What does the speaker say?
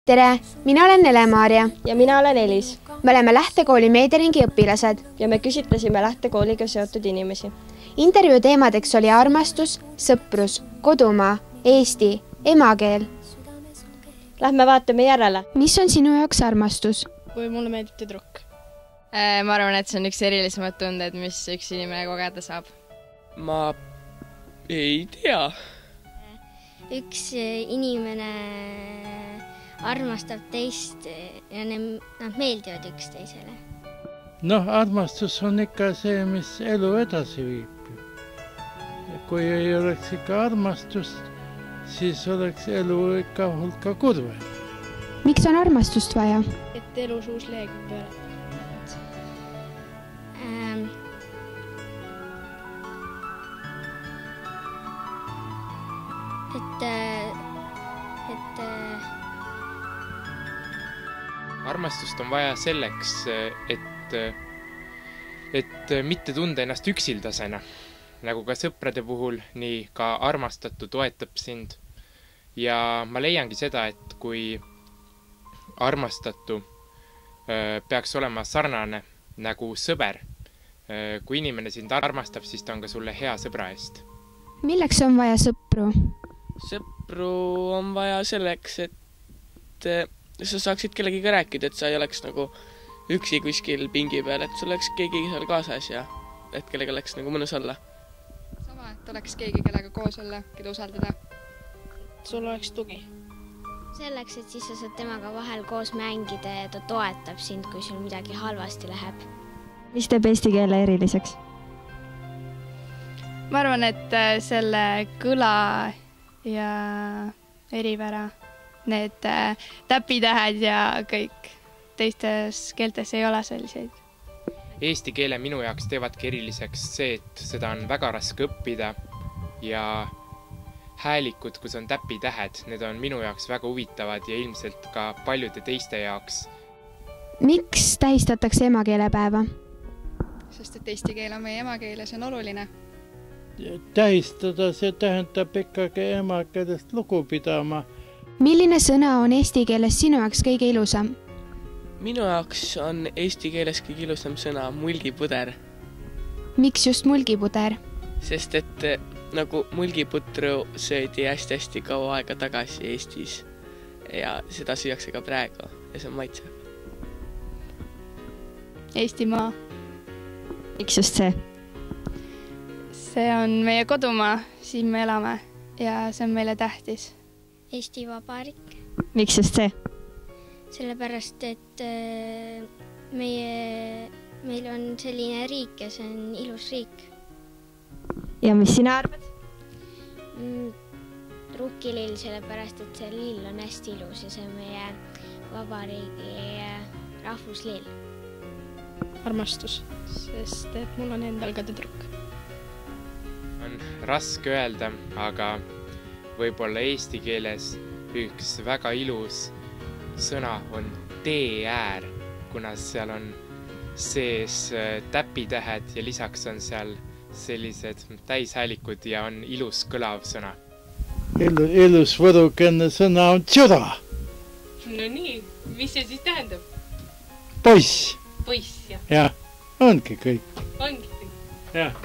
Tere, mina olen Nele-Maarja. Ja mina olen Elis. Me oleme Lähtekooli meediaringi õpilased. Ja me küsitlesime Lähtekooliga seotud inimesi. Intervjuu teemadeks oli armastus, sõprus, kodumaa, Eesti, emakeel. Lähme vaatame järele. Mis on sinu jaoks armastus? Kui mulle meeldib tüdruk. Ma arvan, et see on üks erilisemad tunded, mis üks inimene kogeda saab. Ma ei tea. Üks inimene armastab teist ja nad meeldivad üksteisele. Armastus on ikka see, mis elu edasi viib. Kui ei oleks ikka armastust, siis oleks elu ikka hulka kurve. Miks on armastust vaja? Et elus uus leegub pöörata. Armastust on vaja selleks, et mitte tunda ennast üksildasena. Nagu ka sõprade puhul, nii ka armastatu toetab sind. Ja ma leiangi seda, et kui armastatu peaks olema sarnane nagu sõber, kui inimene sind armastab, siis ta on ka sulle hea sõbra eest. Milleks on vaja sõpru? Sõpru on vaja selleks, et sa saaksid kellegiga rääkida, et sa ei oleks nagu üksi kuskil pingi peal, et sul oleks keegi seal kaasas ja et kellega oleks nagu mõnus olla. Sama, et oleks keegi, kellega koos olla, keda usaldada. Sul oleks tugi. Selleks, et siis sa saad temaga vahel koos mängida ja ta toetab sind, kui sul midagi halvasti läheb. Mis teeb eesti keele eriliseks? Ma arvan, et selle kõla ja erivära, need täpitähed ja kõik teistes keeltes ei ole selliseid. Eesti keele minu jaoks teevadki eriliseks see, et seda on väga raske õppida ja häälikud, kus on täpitähed, need on minu jaoks väga huvitavad ja ilmselt ka paljude teiste jaoks. Miks tähistatakse emakeelepäeva? Sest et eesti keel on meie emakeel ja see on oluline. Tähistada see tähendab ikkagi emakeelest lugu pidama. Milline sõna on eesti keeles sinu jaoks kõige ilusam? Minu jaoks on eesti keeles kõige ilusam sõna mulgipuder. Miks just mulgipuder? Sest et nagu mulgiputru söödi hästi kaua aega tagasi Eestis ja seda süüakse ka praegu ja see on maitsev. Eestimaa. Miks just see? See on meie kodumaa, siin me elame ja see on meile tähtis. Eesti Vabariik. Miks just see? Sellepärast, et meil on selline riik ja see on ilus riik. Ja mis sina arvad? Rukkilill, sellepärast, et see lill on hästi ilus ja see on meie vabariigi rahvuslill. Armastus, sest et mul on endal ka tüdruk. On raske öelda, aga võib-olla eesti keeles üks väga ilus sõna on tee-äär, kuna seal on sees täpitähed ja lisaks on seal sellised täishäälikud ja on ilus kõlav sõna. Ilus võrukene sõna on tšüra. No nii, mis see siis tähendab? Poiss. Poiss, jah. Jah, ongi kõik. Ongi kõik. Jah.